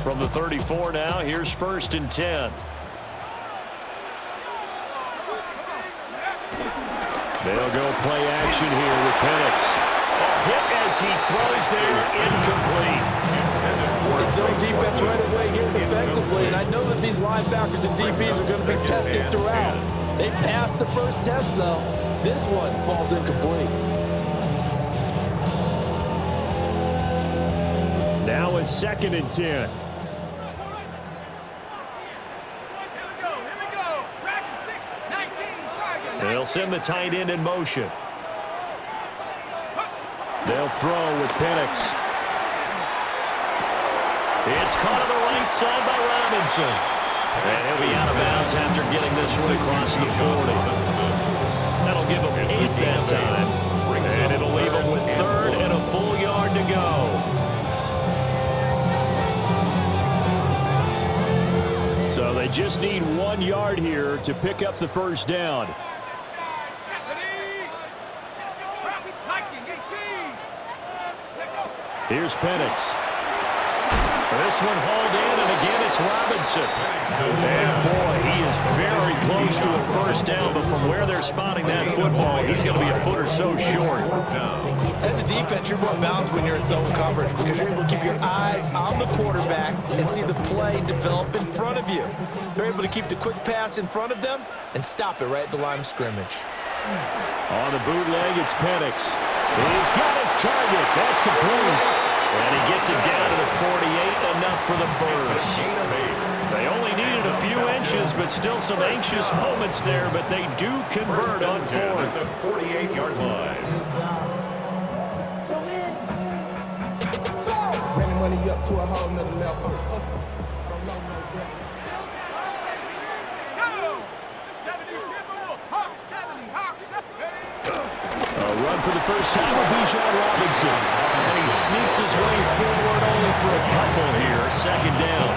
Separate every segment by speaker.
Speaker 1: From the 34 now, here's 1st and 10. They'll go play action here with Penix. A hit as he throws there, incomplete.
Speaker 2: It's zone defense right away here defensively, and I know that these linebackers and DBs are going to be tested throughout. They passed the first test, though. This one falls incomplete.
Speaker 1: Now a 2nd and 10. They'll send the tight end in motion. They'll throw with Penix. It's caught on the right side by Robinson. And he'll be out of bounds after getting this one across the 40. That'll give him 8 that time. And it'll leave him with 3rd and a full yard to go. So they just need 1 yard here to pick up the first down. Here's Penix. This one hauled in, and again it's Robinson. And boy, he is very close to a first down, but from where they're spotting that football, he's going to be a foot or so short.
Speaker 2: As a defense, you're more balanced when you're in zone coverage because you're able to keep your eyes on the quarterback and see the play develop in front of you. They're able to keep the quick pass in front of them and stop it right at the line of scrimmage.
Speaker 1: On the bootleg, it's Penix. He's got his target. That's complete. And he gets it down to the 48, enough for the first. They only needed a few inches, but still some anxious moments there, but they do convert on 4th.
Speaker 3: The 48-yard line.
Speaker 4: Running money up to a whole nother level.
Speaker 1: A run for the first time with Bijan Robinson. And he sneaks his way forward only for a couple here. 2nd down.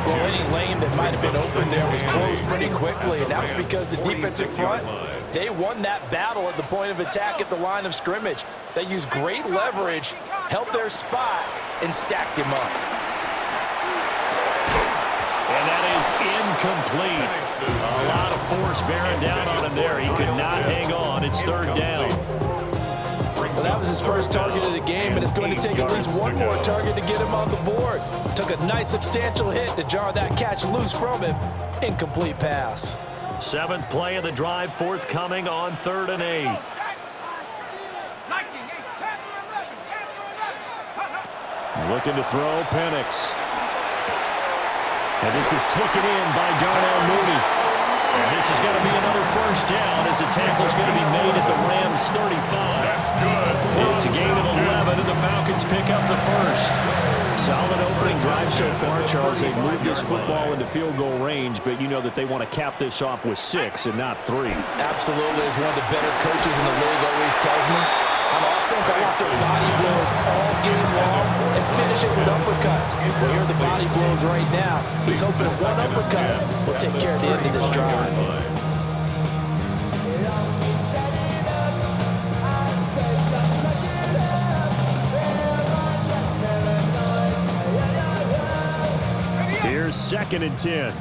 Speaker 2: Well, any lane that might have been open there was closed pretty quickly, and that was because the defensive front, they won that battle at the point of attack at the line of scrimmage. They used great leverage, held their spot, and stacked him up.
Speaker 1: And that is incomplete. A lot of force bearing down on him there. He could not hang on. It's 3rd down.
Speaker 2: Well, that was his first target of the game, and it's going to take at least one more target to get him on the board. Took a nice substantial hit to jar that catch loose from him. Incomplete pass.
Speaker 1: 7th play of the drive, forthcoming on 3rd and 8. Looking to throw, Penix. And this is taken in by Darnell Mooney. And this is going to be another first down as the tackle is going to be made at the Rams 35.
Speaker 3: That's good.
Speaker 1: It's a gain of 11, and the Falcons pick up the first. Solid opening drive so far, Charles. They've moved this football into field goal range, but you know that they want to cap this off with 6 and not 3.
Speaker 2: Absolutely. As one of the better coaches in the league always tells me, on offense, I want their body blows all game long and finish it with uppercuts. Well, here are the body blows right now. He's hoping that one uppercut will take care of the end of this drive.
Speaker 1: Here's 2nd and 10.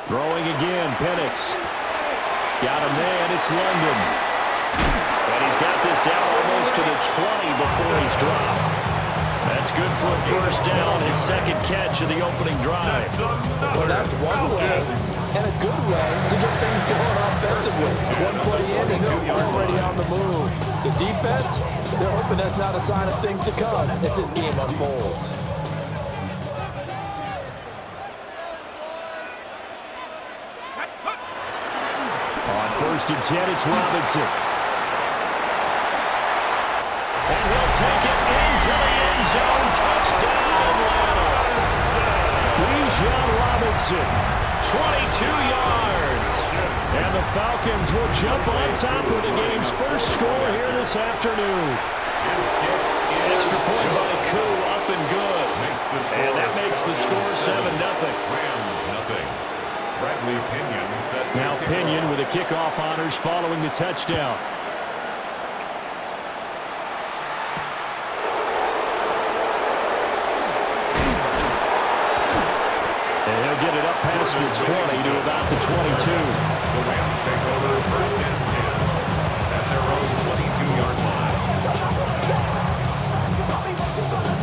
Speaker 1: Throwing again, Penix. Got him there, and it's London. And he's got this down almost to the 20 before he's dropped. That's good for a first down, his 2nd catch of the opening drive.
Speaker 2: Well, that's one way and a good way to get things going offensively. One play in, and they're already on the move. The defense, they're hoping that's not a sign of things to come as this game unfolds.
Speaker 1: On 1st and 10, it's Robinson. And he'll take it into the end zone. Touchdown, Atlanta. Bijan Robinson, 22 yards. And the Falcons will jump on top of the game's first score here this afternoon. Extra point by Koo, up and good. And
Speaker 3: nothing. Rams nothing. Bradley Pinion set.
Speaker 1: Now Pinion with the kickoff honors following the touchdown. And he'll get it up past the 20 to about the 22.
Speaker 3: The Rams take over first and 10 at their own 22-yard line.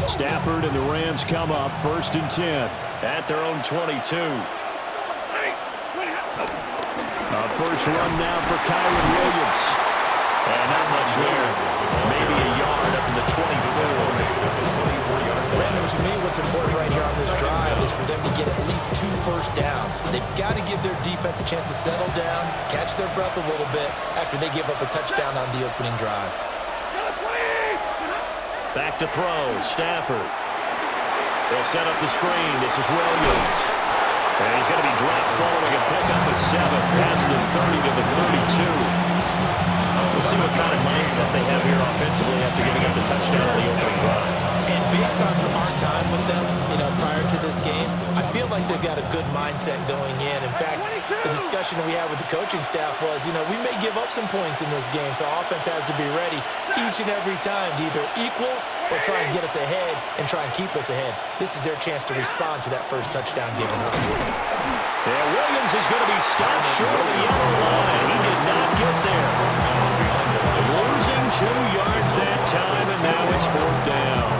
Speaker 1: Stafford and the Rams come up first and 10 at their own 22. A first run now for Kyron Williams. And not much there. Maybe a yard up in the 24.
Speaker 2: Brandon, to me, what's important right here on this drive is for them to get at least 2 first downs. They've got to give their defense a chance to settle down, catch their breath a little bit after they give up a touchdown on the opening drive.
Speaker 1: Back to throw, Stafford. They'll set up the screen. This is Williams. And he's going to be dropped following a pickup of 7 past the 30 to the 32. We'll see what kind of mindset they have here offensively after giving up the touchdown on the opening drive.
Speaker 2: And based on our time with them, prior to this game, I feel like they've got a good mindset going in. In fact, the discussion we had with the coaching staff was, we may give up some points in this game, so offense has to be ready each and every time to either equal or try and get us ahead and try and keep us ahead. This is their chance to respond to that first touchdown given up.
Speaker 1: Yeah, Williams is going to be stopped short of the yellow line. He did not get there. Losing 2 yards that time, and now it's 4th down.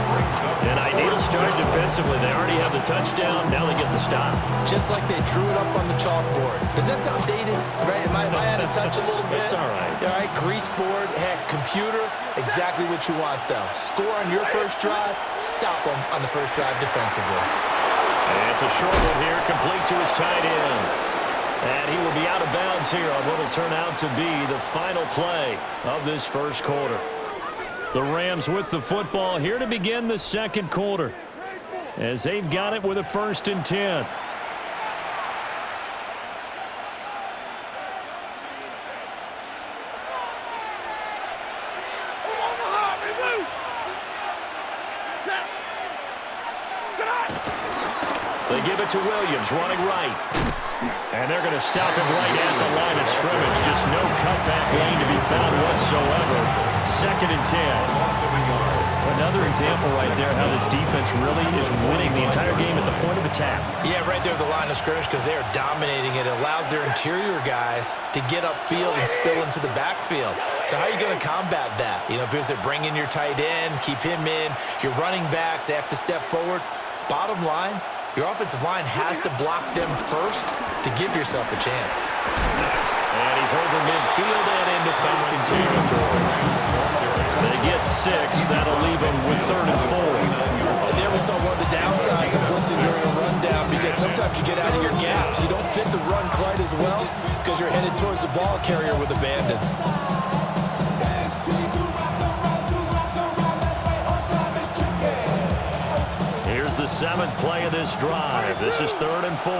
Speaker 1: An ideal start defensively. They already have the touchdown. Now they get the stop.
Speaker 2: Just like they drew it up on the chalkboard. Does that sound dated? Right? Am I out of touch a little bit?
Speaker 1: It's all right.
Speaker 2: All right, grease board, heck, computer, exactly what you want, though. Score on your first drive, stop them on the first drive defensively.
Speaker 1: And it's a short one here, complete to his tight end. And he will be out of bounds here on what will turn out to be the final play of this first quarter. The Rams with the football here to begin the second quarter, as they've got it with a 1st and 10. They give it to Williams, running right. And they're going to stop him right at the line of scrimmage. Just no cutback lane to be found whatsoever. 2nd and 10. Another example right there how this defense really is winning the entire game at the point of attack.
Speaker 2: Yeah, right there at the line of scrimmage because they are dominating it. It allows their interior guys to get upfield and spill into the backfield. So how are you going to combat that? Because they're bringing your tight end, keep him in. Your running backs, they have to step forward. Bottom line, your offensive line has to block them first to give yourself a chance.
Speaker 1: And he's over midfield and into Falcon territory. They get 6. That'll leave them with 3rd and 4.
Speaker 2: And there we saw one of the downsides of blitzing during a rundown because sometimes you get out of your gaps. You don't fit the run quite as well because you're headed towards the ball carrier with abandon.
Speaker 1: Here's the 7th play of this drive. This is 3rd and 4.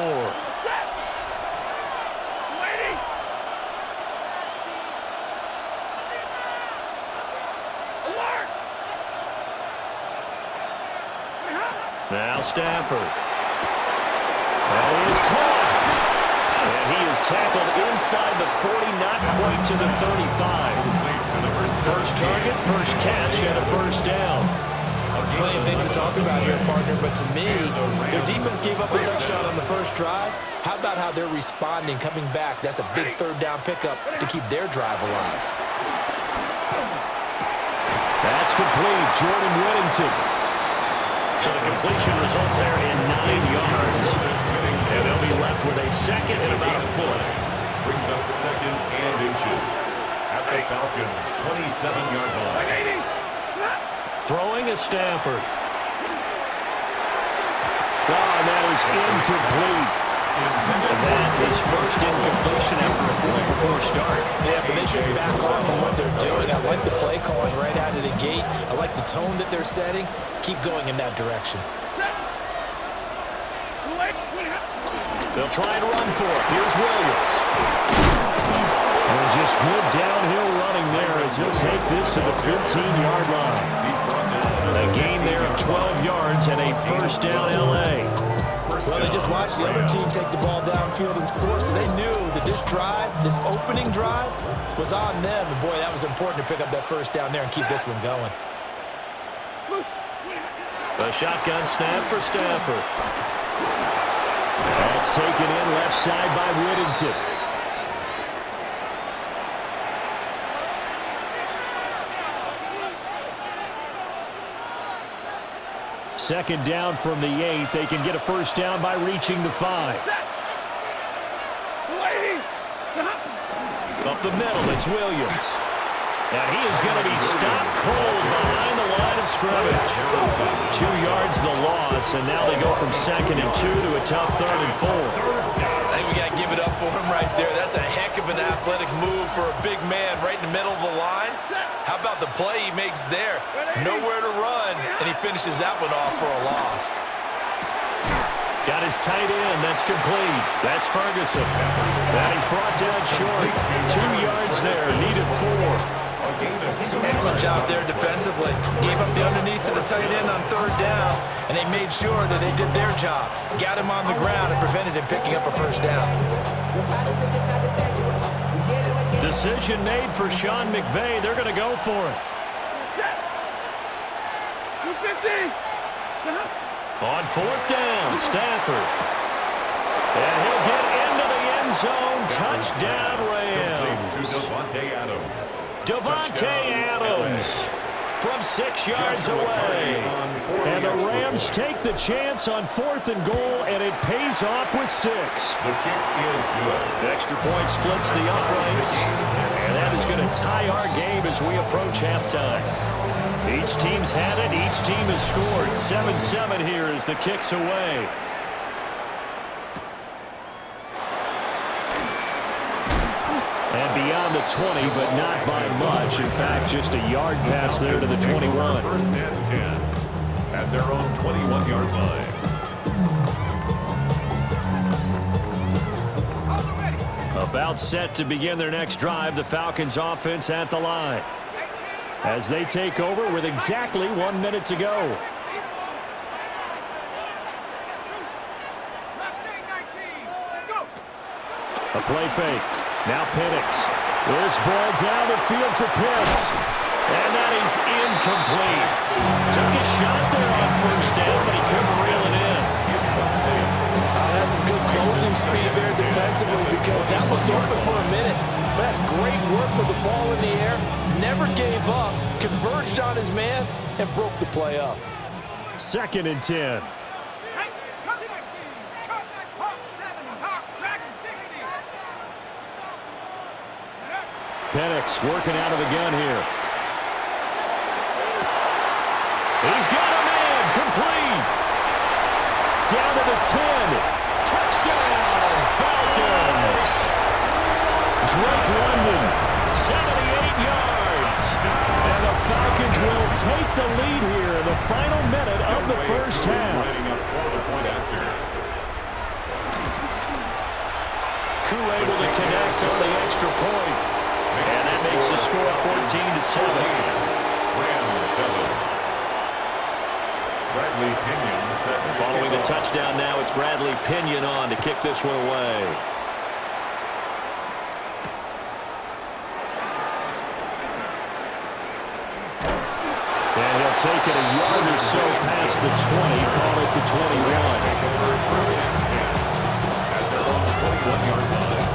Speaker 1: Now Stafford. And he is caught. And he is tackled inside the 40, not quite to the 35. First target, first catch, and a first down.
Speaker 2: Plenty of things to talk about here, partner, but to me, their defense gave up a touchdown on the first drive. How about how they're responding, coming back? That's a big 3rd down pickup to keep their drive alive.
Speaker 1: That's complete. Jordan Whittington. So the completion results there in 9 yards. And they'll be left with a 2nd and about a foot.
Speaker 3: Brings up 2nd and inches at the Falcons' 27-yard line.
Speaker 1: Throwing is Stafford. And that is incomplete. That is first incompletion after a 4-for-4 start.
Speaker 2: Yeah, but they shouldn't back off on what they're doing. I like the play calling right out of the gate. I like the tone that they're setting. Keep going in that direction.
Speaker 1: They'll try and run for it. Here's Williams. And just good downhill running there as he'll take this to the 15-yard line. A gain there of 12 yards and a first down L.A.
Speaker 2: Well, they just watched the other team take the ball downfield and score, so they knew that this drive, this opening drive, was on them. And, boy, that was important to pick up that first down there and keep this one going.
Speaker 1: A shotgun snap for Stafford. That's taken in left side by Whittington. Second down from the 8. They can get a first down by reaching the 5. Up the middle, it's Williams. And he is going to be stopped cold behind the line of scrimmage. 2 yards the loss, and now they go from 2nd and 2 to a tough 3rd and 4.
Speaker 2: I think we got to give it up for him right there. That's a heck of an athletic move for a big man right in the middle of the line. How about the play he makes there? Nowhere to run, and he finishes that one off for a loss.
Speaker 1: Got his tight end. That's complete. That's Ferguson. That he's brought down short. 2 yards there. Needed 4.
Speaker 2: Excellent job there defensively. Gave up the underneath to the tight end on 3rd down, and they made sure that they did their job. Got him on the ground and prevented him picking up a first down.
Speaker 1: Decision made for Sean McVay. They're going to go for it. On 4th down, Stafford. And he'll get into the end zone. Touchdown, Rams. Devontae Adams from 6 yards away. And the Rams take the chance on 4th and goal, and it pays off with 6.
Speaker 3: The kick is good.
Speaker 1: Extra point splits the uprights, and that is going to tie our game as we approach halftime. Each team's had it. Each team has scored. 7-7 here as the kick's away. And beyond the 20, but not by much. In fact, just a yard pass there to the 21.
Speaker 3: 1st and 10 at their own 21-yard line.
Speaker 1: About set to begin their next drive, the Falcons offense at the line, as they take over with exactly 1 minute to go. A play fake. Now Penix. This ball down the field for Pitts. And that is incomplete. Took a shot there on 1st down, but he couldn't reel it in.
Speaker 2: That's some good closing speed there defensively, because that looked open for a minute. But that's great work with the ball in the air. Never gave up. Converged on his man and broke the play up.
Speaker 1: 2nd and 10. Penix working out of the gun here. He's got a man. Complete. Down to the 10. Touchdown, Falcons. Drake London, 78 yards. And the Falcons will take the lead here in the final minute of the first half. Koo able to connect on the extra point. And that makes the score 14-7.
Speaker 3: Rams 7. Bradley Pinion set.
Speaker 1: Following the touchdown now, it's Bradley Pinion on to kick this one away. And he'll take it a yard or so past the 20, call it the 21.
Speaker 3: At their own 21-yard line.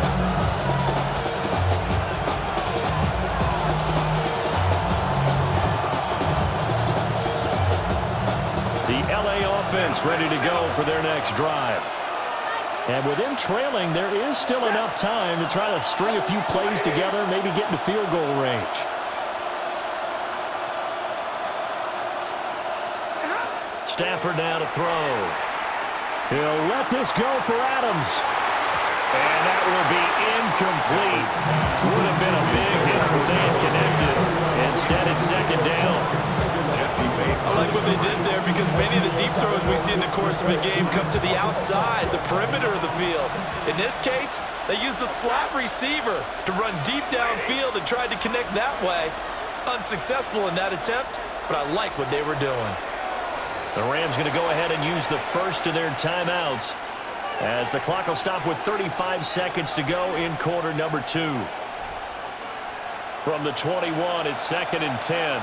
Speaker 1: The LA offense ready to go for their next drive. And with them trailing, there is still enough time to try to string a few plays together, maybe get into field goal range. Stafford now to throw. He'll let this go for Adams. And that will be incomplete. Would have been a big hit if they had connected. Instead, it's 2nd down.
Speaker 2: I like what they did there, because many of the deep throws we see in the course of a game come to the outside, the perimeter of the field. In this case, they used a slot receiver to run deep downfield and tried to connect that way. Unsuccessful in that attempt, but I like what they were doing.
Speaker 1: The Rams going to go ahead and use the first of their timeouts as the clock will stop with 35 seconds to go in quarter number 2. From the 21, it's 2nd and 10.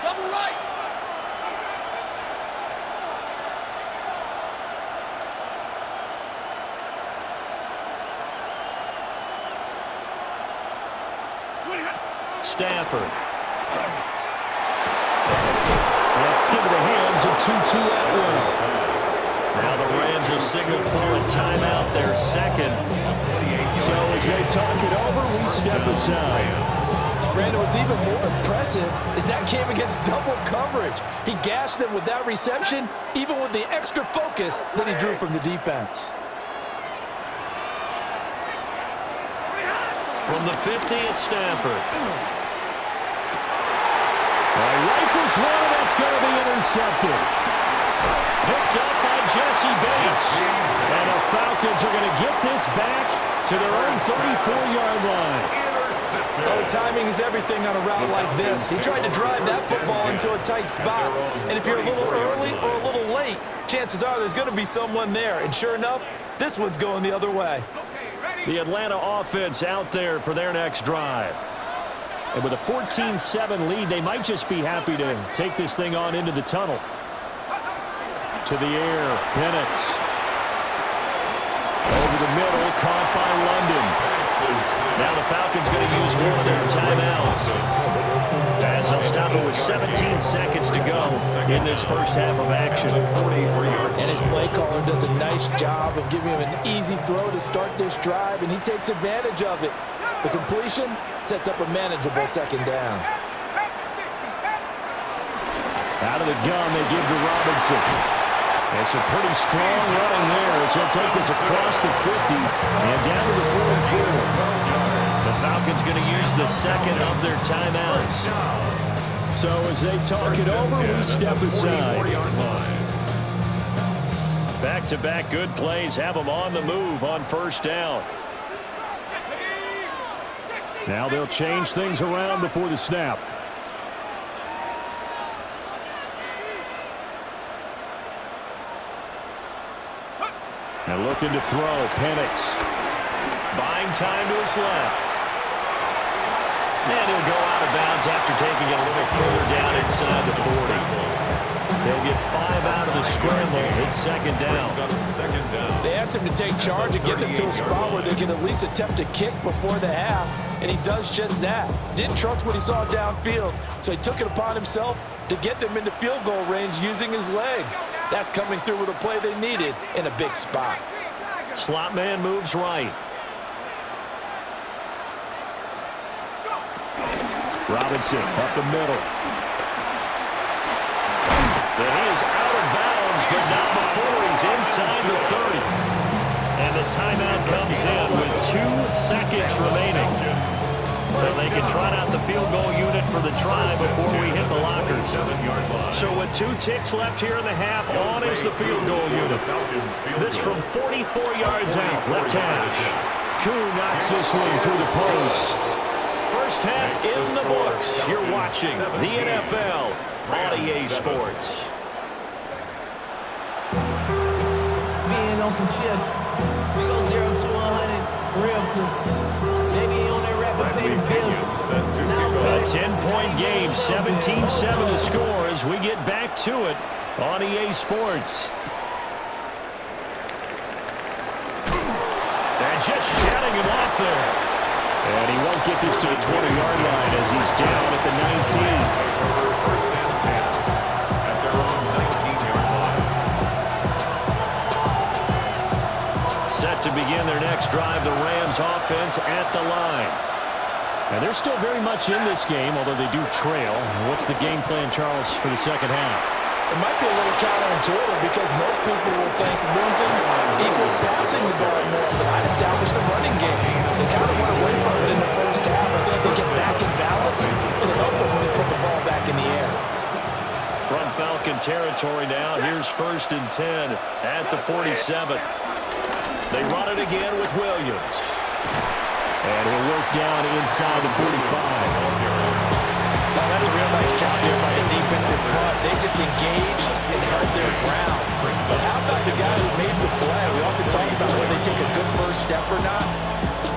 Speaker 5: Double right.
Speaker 1: Stafford. That's into the hands of Tutu Atwell. Now the Rams will signal for a timeout, their second. So as they talk it over, we step aside.
Speaker 2: Brandon, what's even more impressive is that came against double coverage. He gashed them with that reception, even with the extra focus that he drew from the defense.
Speaker 1: From the 50, it's Stafford. Rifles one, that's going to be intercepted. Picked up by Jesse Bates. And the Falcons are going to get this back to their own 34-yard line.
Speaker 2: Oh, timing is everything on a route like this. He tried to drive that football into a tight spot. And if you're a little early or a little late, chances are there's going to be someone there. And sure enough, this one's going the other way.
Speaker 1: The Atlanta offense out there for their next drive. And with a 14-7 lead, they might just be happy to take this thing on into the tunnel. To the air, Penix. Over the middle, caught by London. Now the Falcons going to use one of their timeouts. As they'll stop it with 17 seconds to go in this first half of action.
Speaker 2: And his play caller does a nice job of giving him an easy throw to start this drive, and he takes advantage of it. The completion sets up a manageable second down.
Speaker 1: Out of the gun, they give to Robinson. It's a pretty strong running there as he'll take this across the 50 and down to the 44. The Falcons going to use the second of their timeouts. So as they talk it over, we step aside. Back-to-back good plays have them on the move on first down. Now they'll change things around before the snap. And looking to throw, Penix. Buying time to his left. And he'll go out of bounds after taking it a little further down inside the 40. They'll get 5 out of the scramble. It's second down.
Speaker 2: They asked him to take charge and get them to a spot where they can at least attempt to kick before the half, and he does just that. Didn't trust what he saw downfield, so he took it upon himself to get them into field goal range using his legs. That's coming through with a play they needed in a big spot.
Speaker 1: Slot man moves right. Robinson up the middle. But he is out of bounds, but not before he's inside the 30. And the timeout comes in with 2 seconds remaining. So they can trot out the field goal unit for the try before we hit the lockers. So with 2 ticks left here in the half, on is the field goal unit. This from 44 yards out, left hash. Koo knocks this one through the post. First half in the books. You're watching the NFL on EA Sports.
Speaker 6: Being on some chill. We go 0 to 100 real quick. Maybe on that rapid pay the bills.
Speaker 1: A 10-point game, 17-7 to score as we get back to it on EA Sports. And just shutting him off there. And he won't get this to the 20-yard line as he's down at the 19.
Speaker 3: First down 10 at their own 19-yard line.
Speaker 1: Set to begin their next drive, the Rams offense at the line. And they're still very much in this game, although they do trail. What's the game plan, Charles, for the second half?
Speaker 2: It might be a little counterintuitive because most people will think losing equals passing the ball more, but I'd establish the running game. They kind of went away from it in the first half. I think they get back in balance. It'll help them when they put the ball back in the air.
Speaker 1: From Falcon territory now, here's 1st and 10 at the 47. They run it again with Williams. And he'll work down inside the 45.
Speaker 2: Oh, that's a real nice job there by the defensive front. They just engaged and held their ground. But how about the guy who made the play? We often talk about whether they take a good first step or not.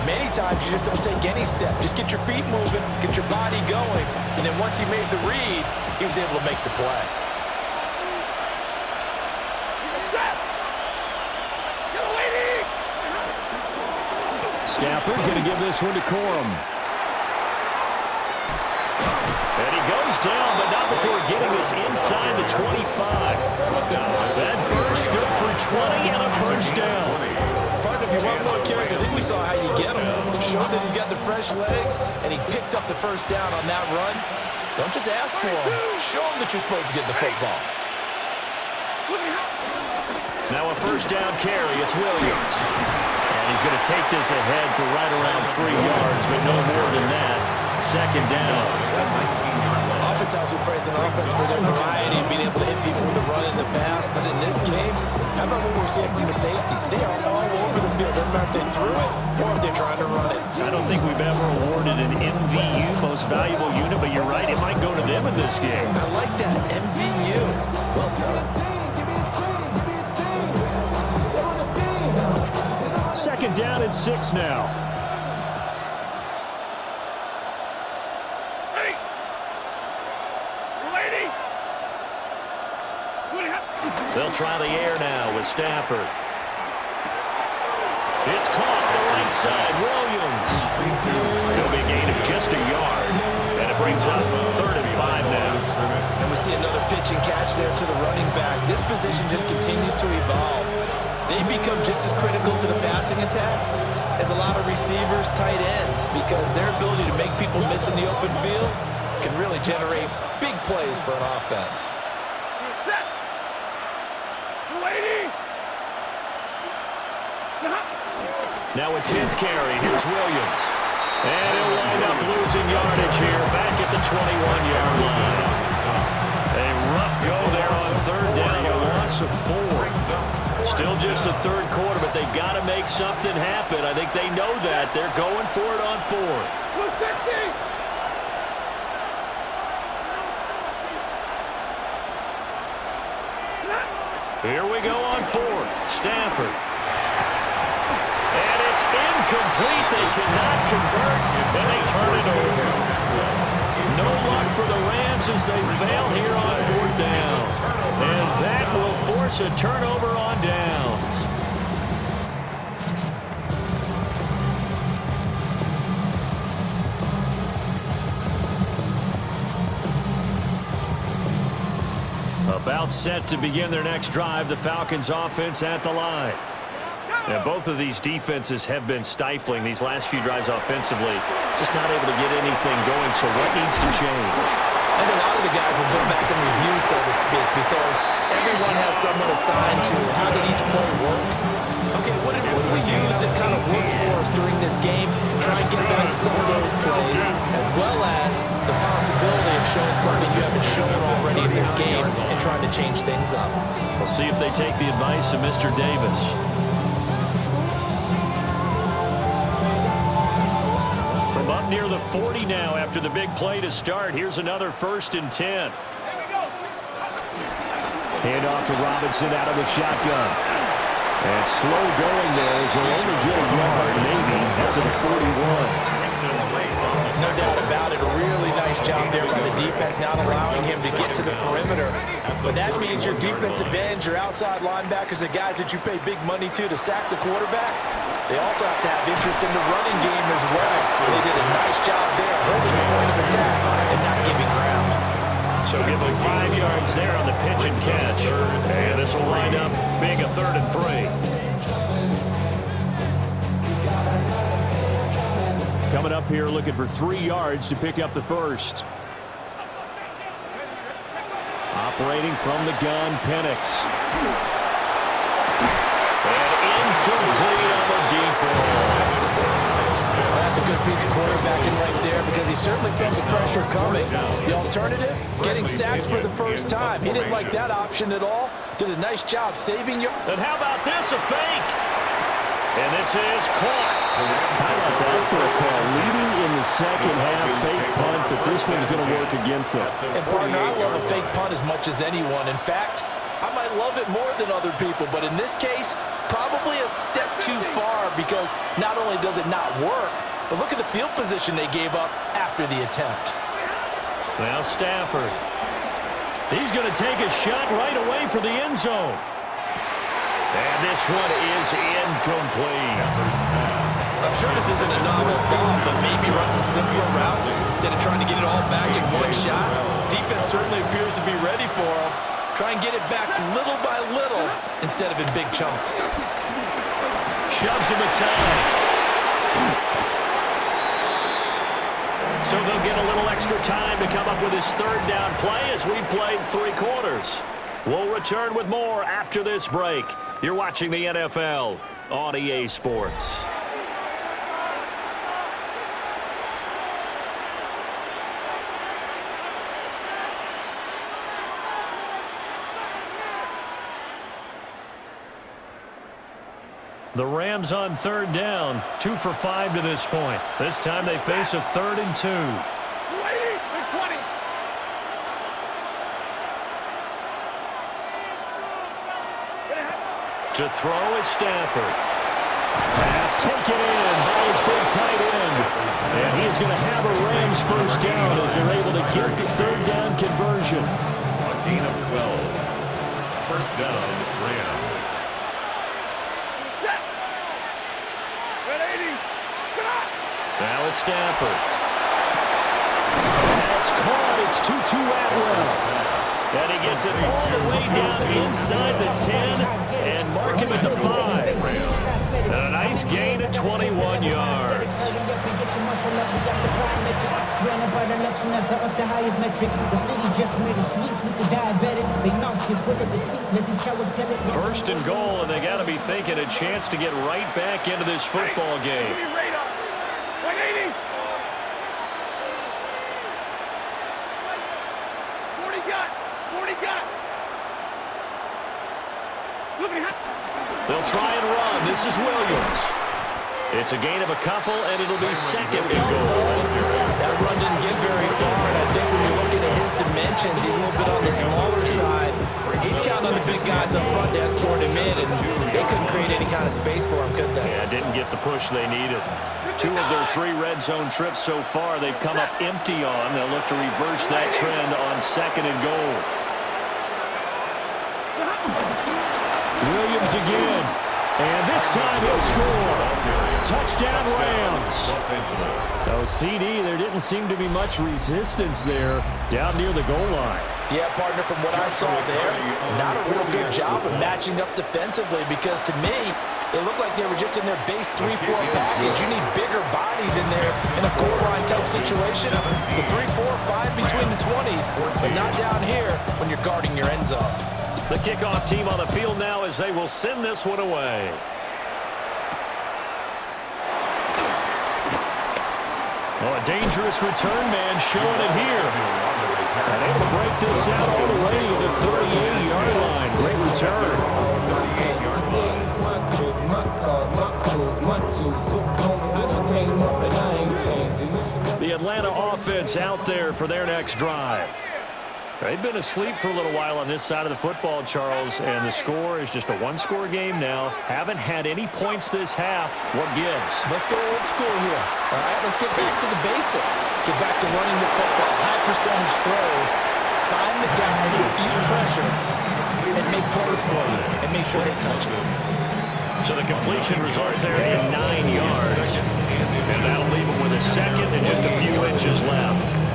Speaker 2: Many times you just don't take any step. Just get your feet moving, get your body going, and then once he made the read, he was able to make the play.
Speaker 1: Stafford going to give this one to Corum. And he goes down, but not before getting this inside the 25. That burst good for 20 and a first down.
Speaker 2: Partner, if you want more carries, I think we saw how you get him. Showed that he's got the fresh legs, and he picked up the first down on that run. Don't just ask for him. Show him that you're supposed to get the football.
Speaker 1: Now a first down carry. It's Williams. And he's going to take this ahead for right around 3 yards, but no more than that. Second down.
Speaker 2: Oftentimes we praise an offense for their variety and being able to hit people with the run and the pass, but in this game, how about what we're seeing from the safeties? They are all over the field. Doesn't matter if they threw it or if they're trying to run it.
Speaker 1: I don't think we've ever awarded an MVU, most valuable unit, but you're right, it might go to them in this game.
Speaker 2: I like that, MVU. Well done.
Speaker 1: Second down and 6 now. They'll try the air now with Stafford. It's caught on the right side. Williams. It'll be a gain of just a yard. And it brings up 3rd and 5 now.
Speaker 2: And we see another pitch and catch there to the running back. This position just continues to evolve. They become just as critical to the passing attack as a lot of receivers, tight ends, because their ability to make people miss in the open field can really generate big plays for an offense.
Speaker 1: Now a 10th carry. Here's Williams. And he'll wind up losing yardage here back at the 21-yard line. A rough go there on 3rd down, a loss of 4. Still just the 3rd quarter, but they've got to make something happen. I think they know that. They're going for it on 4th. Here we go on 4th. Stafford. And it's incomplete. They cannot convert, and they turn it over. No luck for the Rams as they fail here on 4th down. And that will force a turnover on downs. About set to begin their next drive, the Falcons offense at the line. And both of these defenses have been stifling these last few drives offensively. Just not able to get anything going, so what needs to change?
Speaker 2: I think a lot of the guys will go back and review, so to speak, because everyone has someone assigned to how did each play work. Okay, what did we use that kind of worked for us during this game? Try and get back some of those plays, as well as the possibility of showing something you haven't shown already in this game and trying to change things up.
Speaker 1: We'll see if they take the advice of Mr. Davis. From up near the 40 now after the big play to start. Here's another 1st and 10. Hand off to Robinson out of the shotgun. And slow going there as he'll only get a yard, maybe, after the 41.
Speaker 2: No doubt about it. A really nice job there by the defense, not allowing him to get to the perimeter. But that means your defensive ends, your outside linebackers, the guys that you pay big money to sack the quarterback, they also have to have interest in the running game as well. They did a nice job there, holding the point of attack and not giving ground.
Speaker 1: So give them 5 yards there on the pitch and catch. And this will wind up being a 3rd and 3. Coming up here looking for 3 yards to pick up the first. Operating from the gun, Penix. And incomplete on the deep ball.
Speaker 2: That's a good piece of quarterbacking right there because he certainly felt the pressure coming. The alternative, getting sacked for the first time. He didn't like that option at all. Did a nice job saving you.
Speaker 1: And how about this, a fake? And this is caught. How about that for a call? Leading in the second half, fake punt, but this one's going to work against them.
Speaker 2: And, partner, I love a fake punt as much as anyone. In fact, I might love it more than other people, but in this case, probably a step too far because not only does it not work, but look at the field position they gave up after the attempt.
Speaker 1: Now Stafford. He's going to take a shot right away for the end zone. And this one is incomplete.
Speaker 2: I'm sure this isn't a novel thought, but maybe run some simpler routes instead of trying to get it all back in one shot. Defense certainly appears to be ready for him. Try and get it back little by little instead of in big chunks.
Speaker 1: Shoves him aside. So they'll get a little extra time to come up with his third down play as we've played 3 quarters. We'll return with more after this break. You're watching the NFL on EA Sports. The Rams on third down, 2 for 5 to this point. This time they face a 3rd and 2. To throw is Stafford. Pass taken in by his big tight end. And he's going to have a Rams first down as they're able to get the third down conversion.
Speaker 3: A gain of 12. First down, Rams.
Speaker 1: Now it's Stafford. That's caught. It's Tutu Atwell. And he gets it all the way down inside the 10 and mark him at the 5. And a nice gain at 21 yards. First and goal, and they got to be thinking a chance to get right back into this football game. They'll try and run. This is Williams. It's a gain of a couple, and it'll be 2nd and goal.
Speaker 2: That run didn't get very far, and I think when you're looking at his dimensions, he's a little bit on the smaller side. He's counting on the big guys up front to escort him in, and they couldn't create any kind of space for him, could they?
Speaker 1: Yeah, didn't get the push they needed. 2 of their 3 red zone trips so far, they've come up empty on. They'll look to reverse that trend on 2nd and goal. Williams again. And this time he'll score. Touchdown Rams. Oh, CD, there didn't seem to be much resistance there down near the goal line.
Speaker 2: Yeah, partner, from what I saw there, not a real good job of matching up defensively because to me, it looked like they were just in their base 3-4 package. You need bigger bodies in there in a goal line type situation. The 3-4, 5 between the 20s, but not down here when you're guarding your end zone.
Speaker 1: The kickoff team on the field now as they will send this one away. Oh, a dangerous return man showing it here. And able to break this out all the way to the 38-yard line. Great return. 38-yard line. The Atlanta offense out there for their next drive. They've been asleep for a little while on this side of the football, Charles, and the score is just a 1-score game now. Haven't had any points this half. What gives?
Speaker 2: Let's go old school here. All right, let's get back to the basics. Get back to running the football, high percentage throws. Find the guys that eat pressure and make plays for you and make sure they touch it.
Speaker 1: So the completion results there in 9 yards. And that'll leave them with a 2nd and just a few inches left.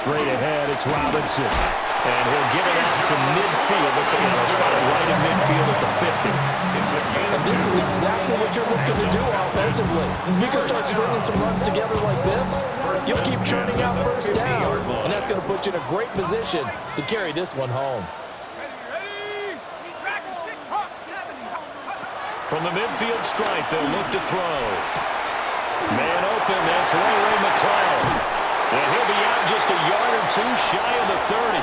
Speaker 1: Straight ahead, it's Robinson. And he'll get it out to midfield. Looks like he'll spot it right in midfield at the 50.
Speaker 2: And this is exactly what you're looking to do offensively. If you can start stringing some runs together like this, you'll keep churning out first downs. And that's going to put you in a great position to carry this one home.
Speaker 1: From the midfield stripe, they'll look to throw. Man open, that's Ray McCloud. And he'll be out just a yard or 2 shy of the 30.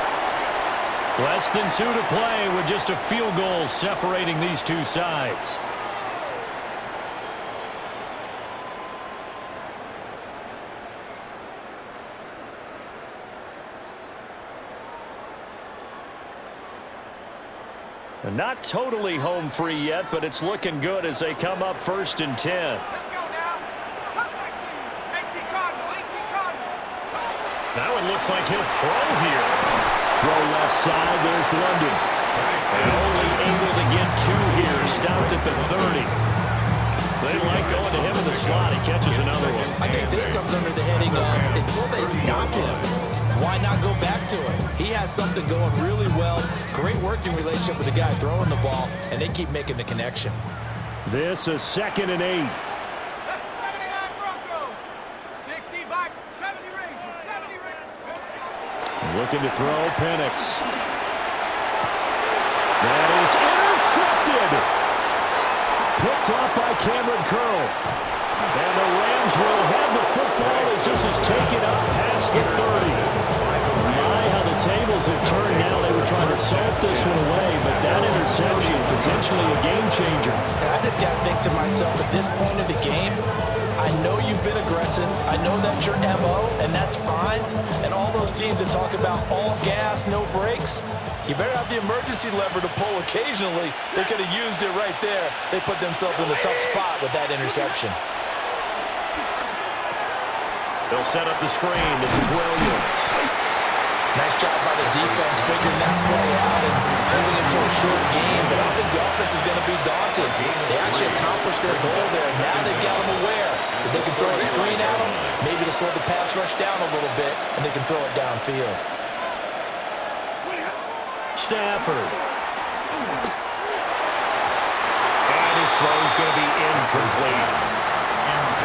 Speaker 1: Less than 2 to play with just a field goal separating these two sides. And not totally home free yet, but it's looking good as they come up 1st and 10.
Speaker 5: Let's go now. 18 Cardinal, 18 Cardinal.
Speaker 1: Now it looks like he'll throw here. Throw left side, there's London. And only able to get 2 here, stopped at the 30. They like going to him in the slot. He catches another one.
Speaker 2: I think this comes under the heading of until they stop him, why not go back to it? He has something going really well. Great working relationship with the guy throwing the ball, and they keep making the connection.
Speaker 1: This is 2nd and 8.
Speaker 5: 79 Broncos. 60 back, 70 Rangers, 70 Rangers.
Speaker 1: Looking to throw, Penix. That is intercepted. Picked off by Cameron Curl. And the Rams will have the football as this is taken up past the 30. My, how the tables have turned now. They were trying to salt this one away, but that interception, potentially a game changer.
Speaker 2: And I just got to think to myself, at this point of the game, I know you've been aggressive. I know that's your MO, and that's fine. And all those teams that talk about all gas, no brakes, you better have the emergency lever to pull occasionally. They could have used it right there. They put themselves in a tough spot with that interception.
Speaker 1: They'll set up the screen. This is Williams.
Speaker 2: Nice job by the defense figuring that play out and holding it to a short game. But I don't think the offense is going to be daunted. They actually accomplished their goal there. Now they've got them aware that they can throw a screen at them, maybe to slow the pass rush down a little bit, and they can throw it downfield.
Speaker 1: Stafford. And his throw is going to be incomplete.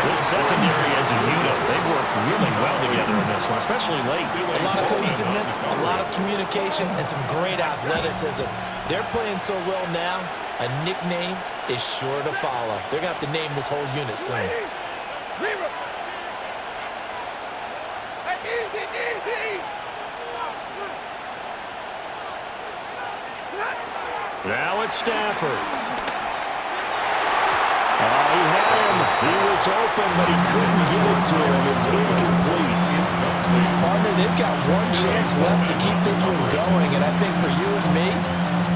Speaker 1: This secondary as a unit, they've worked really well together in this one, especially late.
Speaker 2: A lot of cohesiveness, a lot of communication, and some great athleticism. They're playing so well now, a nickname is sure to follow. They're going to have to name this whole unit soon.
Speaker 1: Now it's Stafford. He had him. He was open, but he couldn't get it to him. It's incomplete.
Speaker 2: Partner, they've got one chance left to keep this one going, and I think for you and me,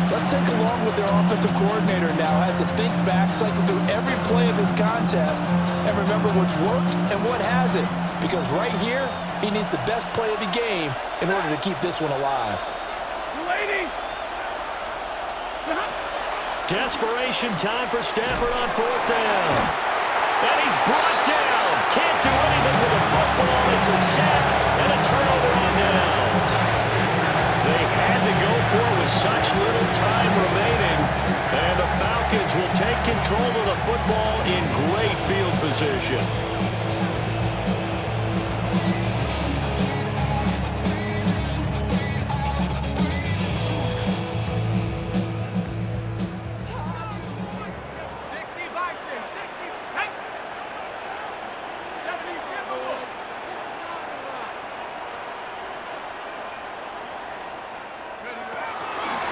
Speaker 2: let's think along with their offensive coordinator now has to think back, cycle through every play of this contest, and remember what's worked and what hasn't. Because right here, he needs the best play of the game in order to keep this one alive.
Speaker 1: Desperation time for Stafford on 4th down. And he's brought down. Can't do anything with the football. It's a sack and a turnover on downs. They had to go for it with such little time remaining. And the Falcons will take control of the football in great field position.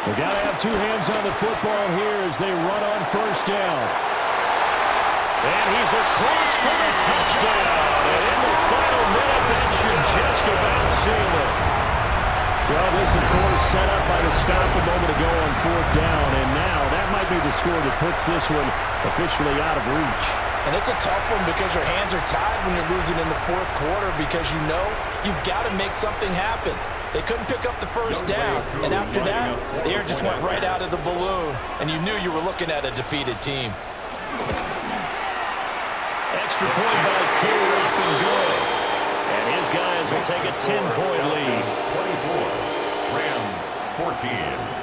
Speaker 1: They got to have 2 hands on the football here as they run on 1st down. And he's across for the touchdown. And in the final minute, that should just about seal it. Well, this, of course, set up by the stop a moment ago on 4th down. And now that might be the score that puts this one officially out of reach.
Speaker 2: And it's a tough one because your hands are tied when you're losing in the 4th quarter because you know you've got to make something happen. They couldn't pick up the 1st down, and after that, the air just went right out of the balloon, and you knew you were looking at a defeated team.
Speaker 1: Extra point by Koo has been good. And his guys will take a 10-point lead.
Speaker 3: 24, Rams 14.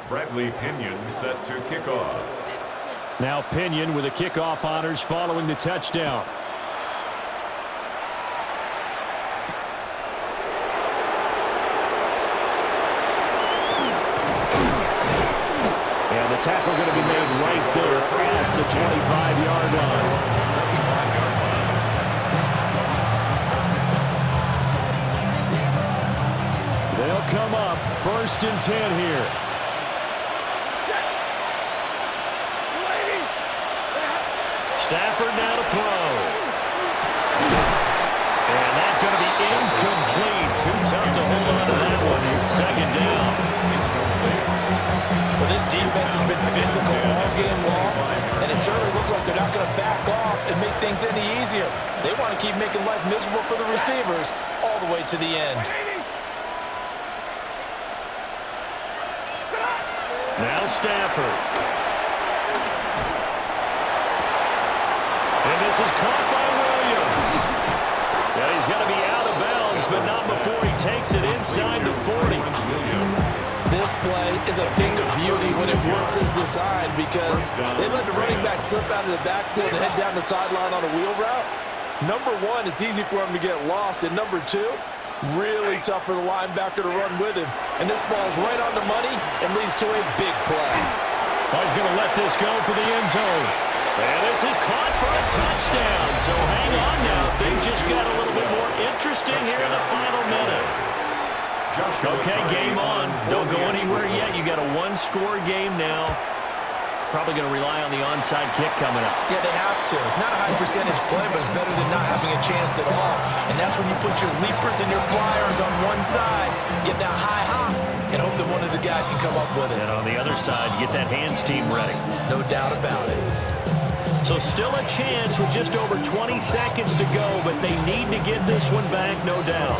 Speaker 3: Bradley Pinion set to kick off.
Speaker 1: Now Pinion with the kickoff honors following the touchdown. tackle going to be made right there at the 25-yard line. They'll come up 1st and 10 here. Stafford now to throw. And that's going to be incomplete. Too tough to hold on to that one. It's 2nd down.
Speaker 2: Well, this defense has been physical all game long, and it certainly looks like they're not going to back off and make things any easier. They want to keep making life miserable for the receivers all the way to the end.
Speaker 1: Now Stafford. And this is caught by Williams. Yeah, he's got to be out of bounds, but not before he takes it inside the 40.
Speaker 2: This play is a thing of beauty when it works as designed because they let the running back slip out of the backfield and head down the sideline on a wheel route. Number one, it's easy for him to get lost. And number two, really tough for the linebacker to run with him. And this ball's right on the money and leads to a big play.
Speaker 1: Oh, he's going to let this go for the end zone. And this is caught for a touchdown. So hang on now. Things just got a little bit more interesting here in the final minute. Okay, game on. Don't go anywhere yet. You got a one-score game now. Probably going to rely on the onside kick coming up.
Speaker 2: Yeah, they have to. It's not a high percentage play, but it's better than not having a chance at all. And that's when you put your leapers and your flyers on one side, get that high hop, and hope that one of the guys can come up with it.
Speaker 1: And on the other side, you get that hands team ready.
Speaker 2: No doubt about it.
Speaker 1: So still a chance with just over 20 seconds to go, but they need to get this one back, no doubt.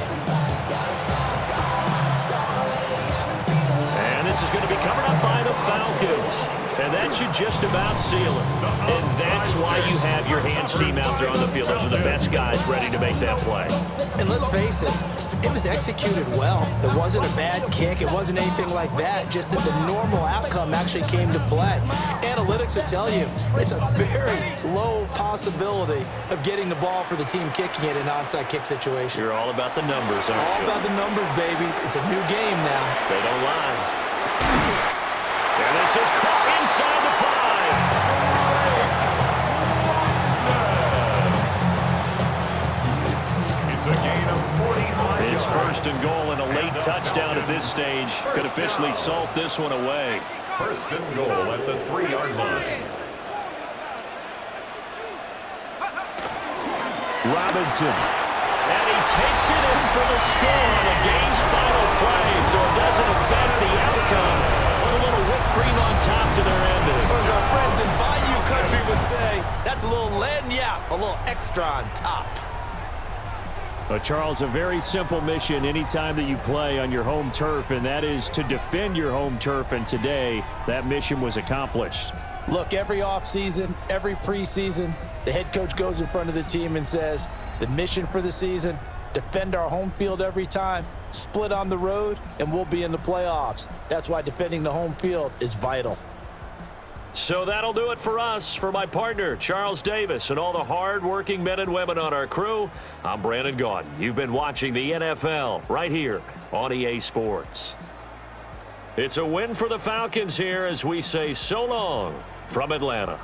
Speaker 1: And this is going to be covered up by the Falcons. And that should just about seal it. And that's why you have your hands team out there on the field. Those are the best guys ready to make that play.
Speaker 2: And let's face it, it was executed well. It wasn't a bad kick. It wasn't anything like that. Just that the normal outcome actually came to play. Analytics will tell you it's a very low possibility of getting the ball for the team kicking it in an onside kick situation.
Speaker 1: You're all about the numbers, aren't you?
Speaker 2: All about the numbers, baby. It's a new game now.
Speaker 1: They don't lie. And this is caught inside the 5.
Speaker 3: It's a gain of 45
Speaker 1: It's
Speaker 3: yards.
Speaker 1: 1st and goal and a late touchdown at this stage. Could officially salt this one away.
Speaker 3: 1st and goal at the 3-yard line.
Speaker 1: Robinson. And he takes it in for the score on the game's final play, so it doesn't affect the outcome. But a little whipped cream on top to their ending.
Speaker 2: Or as our friends in Bayou Country would say, that's a little lagniappe, a little extra on top.
Speaker 1: But Charles, a very simple mission anytime that you play on your home turf, and that is to defend your home turf. And today, that mission was accomplished.
Speaker 2: Look, every offseason, every preseason, the head coach goes in front of the team and says, the mission for the season, defend our home field every time, split on the road, and we'll be in the playoffs. That's why defending the home field is vital.
Speaker 1: So that'll do it for us. For my partner, Charles Davis, and all the hard-working men and women on our crew, I'm Brandon Gaudin. You've been watching the NFL right here on EA Sports. It's a win for the Falcons here as we say so long from Atlanta.